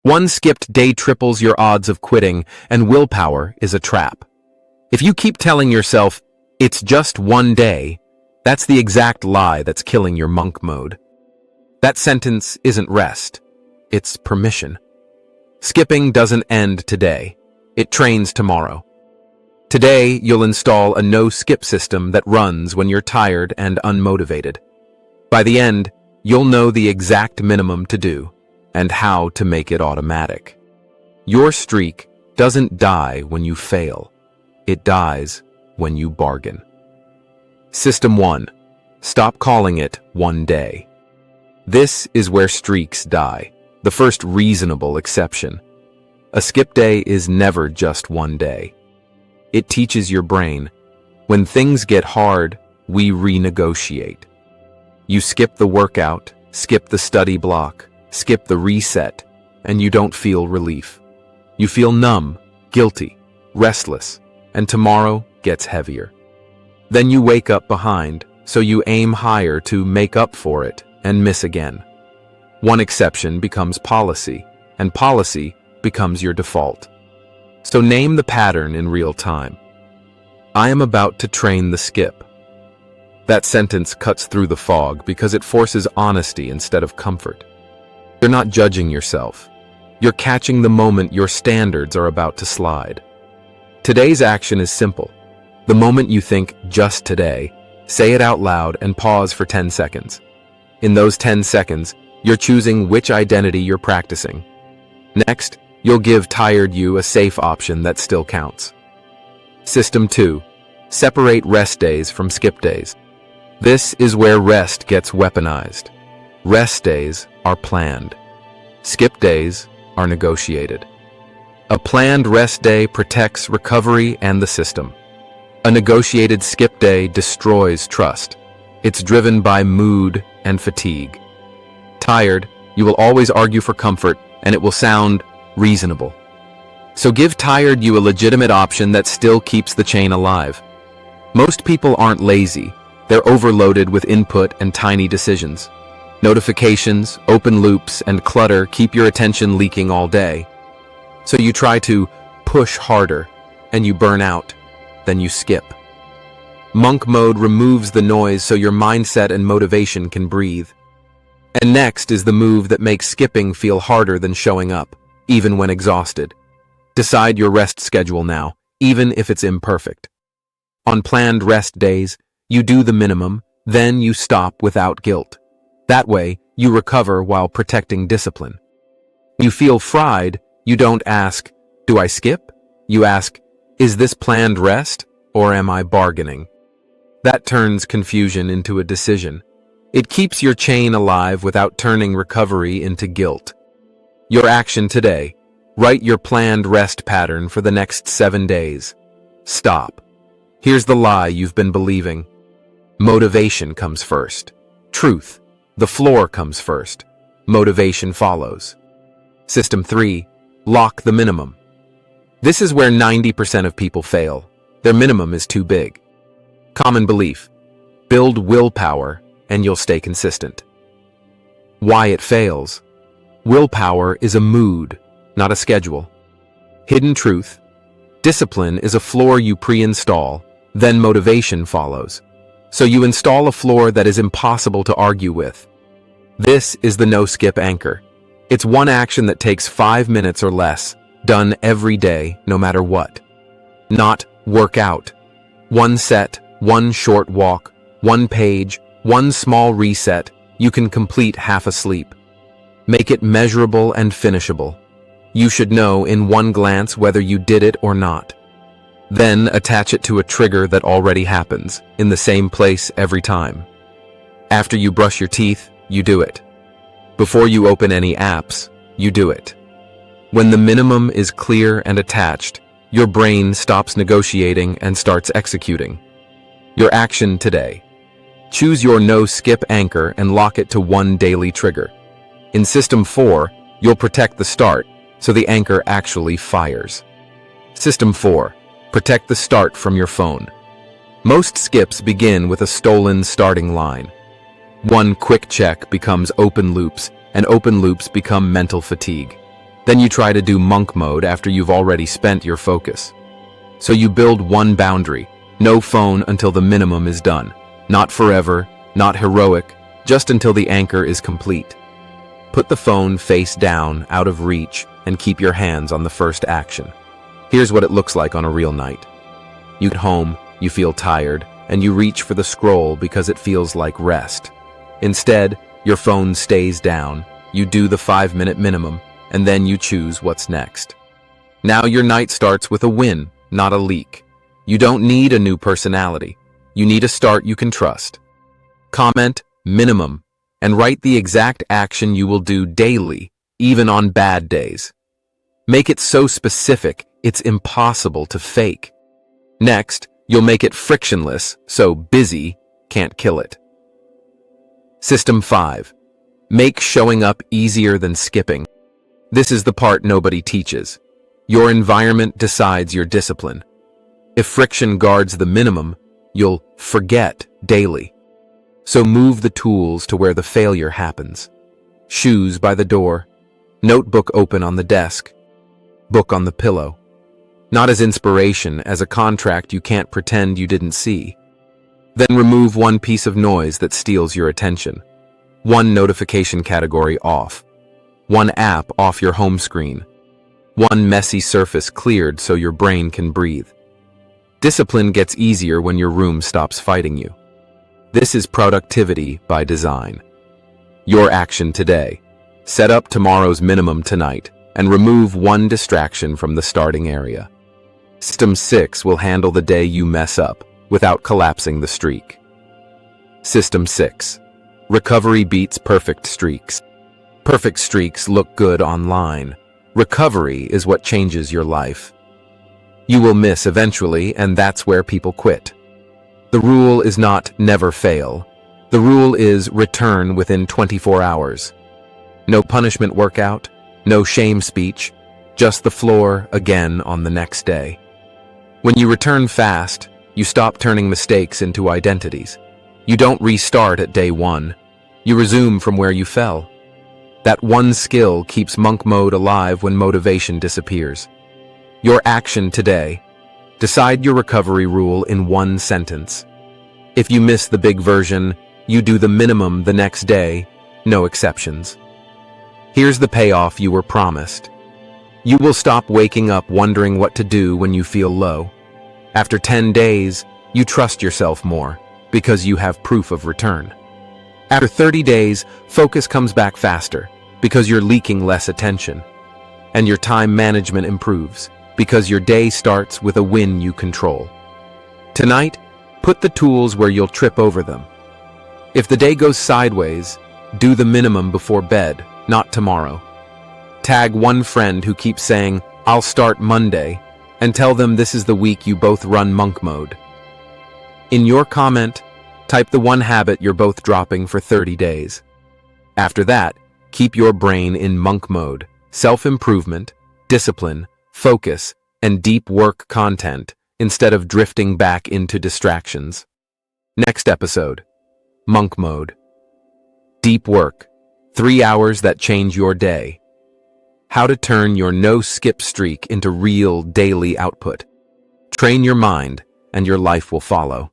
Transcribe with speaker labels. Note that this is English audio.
Speaker 1: One skipped day triples your odds of quitting, and willpower is a trap. If you keep telling yourself, it's just one day, that's the exact lie that's killing your monk mode. That sentence isn't rest, it's permission. Skipping doesn't end today, it trains tomorrow. Today, you'll install a no-skip system that runs when you're tired and unmotivated. By the end, you'll know the exact minimum to do and how to make it automatic. Your streak doesn't die when you fail. It dies when you bargain. System 1. Stop calling it one day. This is where streaks die, the first reasonable exception. A skip day is never just one day. It teaches your brain, when things get hard, we renegotiate. You skip the workout, skip the study block, skip the reset, and you don't feel relief. You feel numb, guilty, restless, and tomorrow gets heavier. Then you wake up behind, so you aim higher to make up for it and miss again. One exception becomes policy, and policy becomes your default. So name the pattern in real time. I am about to train the skip. That sentence cuts through the fog because it forces honesty instead of comfort. You're not judging yourself. You're catching the moment your standards are about to slide. Today's action is simple. The moment you think, just today, say it out loud and pause for 10 seconds. In those 10 seconds, you're choosing which identity you're practicing. Next, you'll give tired you a safe option that still counts. System 2. Separate rest days from skip days. This is where rest gets weaponized. Rest days are planned. Skip days are negotiated. A planned rest day protects recovery and the system. A negotiated skip day destroys trust. It's driven by mood and fatigue. Tired, you will always argue for comfort, and it will sound reasonable. So give tired you a legitimate option that still keeps the chain alive. Most people aren't lazy. They're overloaded with input and tiny decisions. Notifications, open loops, and clutter keep your attention leaking all day. So you try to push harder, and you burn out. Then you skip. Monk mode removes the noise so your mindset and motivation can breathe. And next is the move that makes skipping feel harder than showing up, even when exhausted. Decide your rest schedule now, even if it's imperfect. On planned rest days, you do the minimum, then you stop without guilt. That way, you recover while protecting discipline. When you feel fried, you don't ask, do I skip? You ask, is this planned rest, or am I bargaining? That turns confusion into a decision. It keeps your chain alive without turning recovery into guilt. Your action today. Write your planned rest pattern for the next 7 days. Stop. Here's the lie you've been believing. Motivation comes first. Truth. The floor comes first. Motivation follows. System 3. Lock the minimum. This is where 90% of people fail. Their minimum is too big. Common belief. Build willpower and you'll stay consistent. Why it fails. Willpower is a mood, not a schedule. Hidden truth. Discipline is a floor you pre-install, then motivation follows. So you install a floor that is impossible to argue with. This is the no-skip anchor. It's one action that takes 5 minutes or less, done every day, no matter what. Not work out. One set, one short walk, one page, one small reset, you can complete half asleep. Make it measurable and finishable. You should know in one glance whether you did it or not. Then attach it to a trigger that already happens, in the same place every time. After you brush your teeth, you do it. Before you open any apps, you do it. When the minimum is clear and attached, your brain stops negotiating and starts executing. Your action today. Choose your no-skip anchor and lock it to one daily trigger. In System 4, you'll protect the start, so the anchor actually fires. System 4. Protect the start from your phone. Most skips begin with a stolen starting line. One quick check becomes open loops, and open loops become mental fatigue. Then you try to do monk mode after you've already spent your focus. So you build one boundary: no phone until the minimum is done. Not forever, not heroic, just until the anchor is complete. Put the phone face down, out of reach, and keep your hands on the first action. Here's what it looks like on a real night. You get home, you feel tired, and you reach for the scroll because it feels like rest. Instead, your phone stays down, you do the 5-minute minimum, and then you choose what's next. Now your night starts with a win, not a leak. You don't need a new personality. You need a start you can trust. Comment minimum and write the exact action you will do daily, even on bad days. Make it so specific, it's impossible to fake. Next, you'll make it frictionless, so busy can't kill it. System 5. Make showing up easier than skipping. This is the part nobody teaches. Your environment decides your discipline. If friction guards the minimum, you'll forget daily. So move the tools to where the failure happens. Shoes by the door, notebook open on the desk, book on the pillow. Not as inspiration, as a contract you can't pretend you didn't see. Then remove one piece of noise that steals your attention. One notification category off. One app off your home screen. One messy surface cleared so your brain can breathe. Discipline gets easier when your room stops fighting you. This is productivity by design. Your action today. Set up tomorrow's minimum tonight and remove one distraction from the starting area. System 6 will handle the day you mess up without collapsing the streak. System 6. Recovery beats perfect streaks. Perfect streaks look good online. Recovery is what changes your life. You will miss eventually, and that's where people quit. The rule is not never fail. The rule is return within 24 hours. No punishment workout, no shame speech, just the floor again on the next day. When you return fast, you stop turning mistakes into identities. You don't restart at day 1. You resume from where you fell. That one skill keeps monk mode alive when motivation disappears. Your action today. Decide your recovery rule in one sentence. If you miss the big version, you do the minimum the next day, no exceptions. Here's the payoff you were promised. You will stop waking up wondering what to do when you feel low. After 10 days, you trust yourself more because you have proof of return. After 30 days, focus comes back faster because you're leaking less attention. And your time management improves because your day starts with a win you control. Tonight, put the tools where you'll trip over them. If the day goes sideways, do the minimum before bed, not tomorrow. Tag one friend who keeps saying, "I'll start Monday," and tell them this is the week you both run monk mode. In your comment, type the one habit you're both dropping for 30 days. After that, keep your brain in monk mode, self-improvement, discipline, focus, and deep work content instead of drifting back into distractions. Next episode, monk mode. Deep work, 3 hours that change your day. How to turn your no-skip streak into real daily output. Train your mind, and your life will follow.